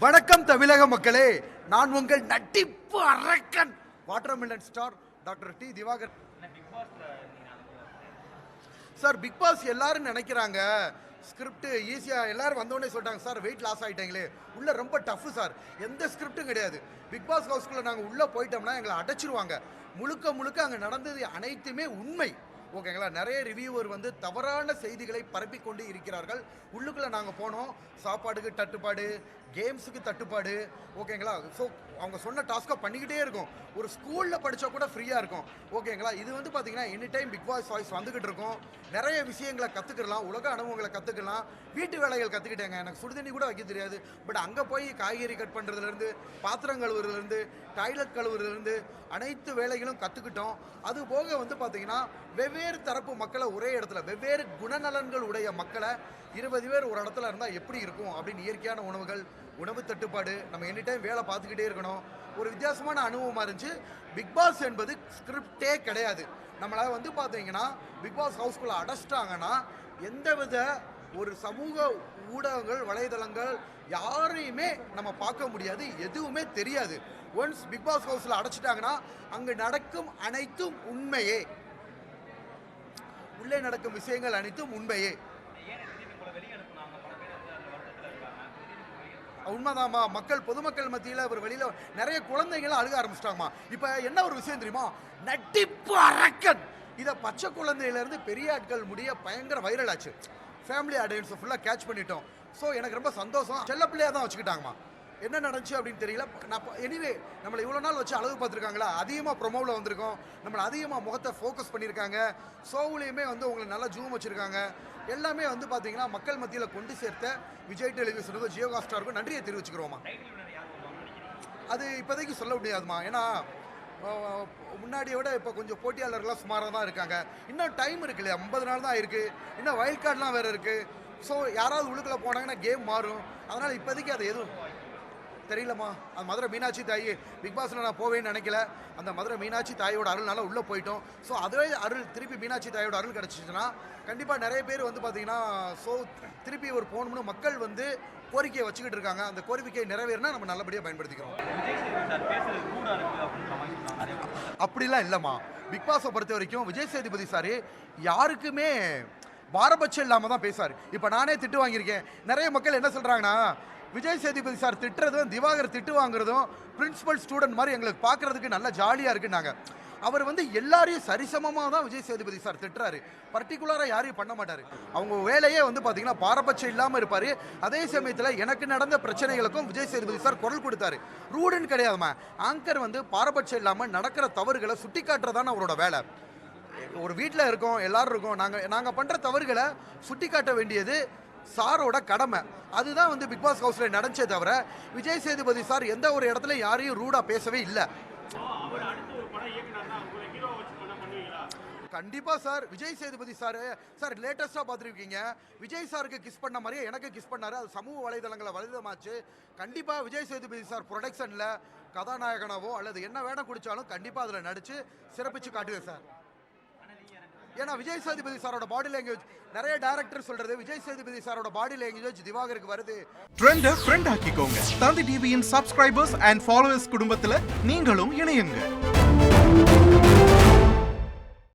வணக்கம் தமிழக மக்களே, நான் உங்கள் நட்டிப்பு அரக்கன் watermelon star doctor D Divakar. Sir, Bigg Boss எல்லாரும் நினைக்கிறாங்க ஸ்கிரிப்ட் ஈஸியா, எல்லாரும் வந்தோடனே சொல்லிட்டாங்க சார் வெயிட் லாஸ் ஆகிட்டாங்களே, உள்ள ரொம்ப டஃப் சார், எந்த ஸ்கிரிப்டும் கிடையாது. பிக் பாஸ் ஹவுஸ்குள்ள நாங்கள் உள்ள போயிட்டோம்னா எங்களை அடைச்சிருவாங்க. முழுக்க முழுக்க அங்கே நடந்தது அனைத்துமே உண்மை. ஓகேங்களா, நிறைய ரிவ்யூவர் வந்து தவறான செய்திகளை பரப்பி கொண்டு இருக்கிறார்கள். உள்ளுக்குள்ளே நாங்கள் போனோம், சாப்பாடுக்கு தட்டுப்பாடு, கேம்ஸுக்கு தட்டுப்பாடு. ஓகேங்களா, ஸோ அவங்க சொன்ன டாஸ்க்கை பண்ணிக்கிட்டே இருக்கும். ஒரு ஸ்கூலில் படித்தா கூட ஃப்ரீயாக இருக்கும். ஓகேங்களா, இது வந்து பார்த்தீங்கன்னா any time Bigg Boss voice வந்துக்கிட்டு இருக்கும். நிறைய விஷயங்களை கற்றுக்கலாம், உலக அனுபவங்களை கற்றுக்கலாம், வீட்டு வேலைகள் கற்றுக்கிட்டேங்க. எனக்கு சுடுதண்ணி கூட வைக்க தெரியாது. பட் அங்கே போய் காய்கறி கட் பண்ணுறதுலேருந்து, பாத்திரம் கழுவுறதுலேருந்து, டாய்லெட் கழுவுறதுலேருந்து அனைத்து வேலைகளும் கற்றுக்கிட்டோம். அது போக வந்து பார்த்தீங்கன்னா வெவ்வேறு தரப்பு மக்களை ஒரே இடத்துல, வெவ்வேறு குணநலன்கள் உடைய மக்களை 20 பேர் ஒரு இடத்துல இருந்தால் எப்படி இருக்கும் அப்படின்னு இயற்கையான உணவுகள், உணவு தட்டுப்பாடு, நம்ம எனி டைம் வேலை பார்த்துக்கிட்டே இருக்கணும். ஒரு வித்தியாசமான அனுபவமாக இருந்துச்சு. பிக் பாஸ் என்பது ஸ்கிரிப்டே கிடையாது. நம்மளை வந்து பார்த்தீங்கன்னா பிக் பாஸ் ஹவுஸ்குள்ளே அடைச்சிட்டாங்கன்னா எந்தவித ஒரு சமூக ஊடகங்கள், வலைதளங்கள் யாரையுமே நம்ம பார்க்க முடியாது, எதுவுமே தெரியாது. ஒன்ஸ் பிக் பாஸ் ஹவுஸில் அடைச்சிட்டாங்கன்னா அங்கே நடக்கும் அனைத்தும் உண்மையே, உள்ளே நடக்கும் விஷயங்கள் அனைத்தும் உண்மையே. உண்மைதாம்மா, மக்கள் பொதுமக்கள் மத்தியில் ஒரு வெளியில் நிறைய குழந்தைங்களும் அழுக ஆரம்பிச்சிட்டாங்கம்மா. இப்போ என்ன ஒரு விஷயம் தெரியுமா, நட்டிப்பு அரக்கன் இதை பச்சை குழந்தையிலேருந்து பெரிய ஆட்கள் முடிய பயங்கர வைரல் ஆச்சு. ஃபேமிலி ஆடியன்ஸை ஃபுல்லாக கேட்ச் பண்ணிட்டோம். ஸோ எனக்கு ரொம்ப சந்தோஷம். செல்ல பிள்ளையாக தான் வச்சுக்கிட்டாங்கம்மா. என்ன நடந்துச்சு அப்படின்னு தெரியல. நான் எனிவே நம்மளை இவ்வளோ நாள் வச்சு அழகு பார்த்துருக்காங்களா, அதிகமாக ப்ரொமோவில் வந்திருக்கோம், நம்மளை அதிகமாக முகத்தை ஃபோக்கஸ் பண்ணியிருக்காங்க. ஷோவுலேயுமே வந்து உங்களை நல்லா ஜூம் வச்சுருக்காங்க. எல்லாமே வந்து பார்த்தீங்கன்னா மக்கள் மத்தியில் கொண்டு சேர்த்த விஜய் டெலிவிஷனுக்கும் ஜியோ ஹாட்ஸ்டாருக்கும் நன்றியை தெரிவிச்சுக்கிறோமா. அது இப்போதைக்கு சொல்ல முடியாதுமா, ஏன்னா முன்னாடியை விட இப்போ கொஞ்சம் போட்டியாளர்கள்லாம் சுமாராக தான் இருக்காங்க. இன்னும் டைம் இருக்கு இல்லையா, 50 நாள் தான் இருக்குது, இன்னும் வைல்ட் கார்டெலாம் வேறு இருக்குது. ஸோ யாராவது உள்ளுக்குள்ளே போனாங்கன்னா கேம் மாறும். அதனால் இப்போதைக்கு அது எதுவும் தெரியலம்மா. அந்த மதுரை மீனாட்சி தாய் பிக் பாஸில் நான் போவேன்னு நினைக்கல. அந்த மதுரை மீனாட்சி தாயோட அருள்னால உள்ளே போயிட்டோம். ஸோ அதே அருள் திருப்பி மீனாட்சி தாயோட அருள் கிடச்சிச்சுன்னா கண்டிப்பாக நிறைய பேர் வந்து பார்த்தீங்கன்னா ஸோ திருப்பி ஒரு போகணும்னு மக்கள் வந்து கோரிக்கையை வச்சுக்கிட்டு இருக்காங்க. அந்த கோரிக்கையை நிறைவேறினா நம்ம நல்லபடியாக பயன்படுத்திக்கிறோம். அப்படிலாம் இல்லைம்மா. பிக் பாஸை பொறுத்த வரைக்கும் விஜய் சேதுபதி சார் யாருக்குமே பாரபட்சம் இல்லாமல் தான் பேசுவார். இப்போ நானே திட்டு வாங்கியிருக்கேன். நிறைய மக்கள் என்ன சொல்கிறாங்கன்னா, விஜய் சேதுபதி சார் திட்டுறதும் திவாகர் திட்டு வாங்குறதும் பிரின்சிபல் ஸ்டூடெண்ட் மாதிரி எங்களுக்கு பார்க்குறதுக்கு நல்ல ஜாலியாக இருக்குன்னாங்க. அவர் வந்து எல்லாரையும் சரிசமமாக தான் விஜய் சேதுபதி சார் திட்டுறாரு. பர்டிகுலராக யாரையும் பண்ண மாட்டார். அவங்க வேலையே வந்து பார்த்தீங்கன்னா பாரபட்சம் இல்லாமல் இருப்பார். அதே சமயத்தில் எனக்கு நடந்த பிரச்சனைகளுக்கும் விஜய் சேதுபதி சார் குரல் கொடுத்தாரு. ரூடுன்னு கிடையாதுமா. ஆங்கர் வந்து பாரபட்சம் இல்லாமல் நடக்கிற தவறுகளை சுட்டி காட்டுறதான அவரோட வேலை. ஒரு வீட்டில் இருக்கோம், எல்லாரும் இருக்கோம், நாங்கள் பண்ணுற தவறுகளை சுட்டி காட்ட வேண்டியது சாரோட கடமை. அதுதான் வந்து பிக் பாஸ் ஹவுஸில் நடந்தே தவிர விஜய் சேதுபதி சார் எந்த ஒரு இடத்துல யாரையும் ரூடாக பேசவே இல்லை. கண்டிப்பா சார். விஜய் சேதுபதி சார் லேட்டஸ்டா பார்த்துருக்கீங்க, விஜய் சாருக்கு கிஸ் பண்ண மாதிரியே எனக்கு கிஸ் பண்ணாரு. அது சமூக வலைதளங்களை வலைதளமாச்சு. கண்டிப்பா விஜய் சேதுபதி சார் ப்ரொடக்ஷன்ல கதாநாயகனாவோ அல்லது என்ன வேணா குடிச்சாலும் கண்டிப்பா அதில் நடிச்சு சிறப்பிச்சு காட்டுவேன் சார். ஏன்னா விஜய் சேதுபதி சாரோட பாடி லாங்குவேஜ், நிறைய டைரக்டர் சொல்றது விஜய் சேதுபதி சாரோட பாடி லாங்குவேஜ் திவாகருக்கு வருது. ட்ரெண்ட ஃப்ரெண்ட் ஆக்கிக்கோங்க. தந்தி டிவியின் சப்ஸ்கிரைபர்ஸ் அண்ட் ஃபாலோவர்ஸ் குடும்பத்துல நீங்களும் இணையுங்க.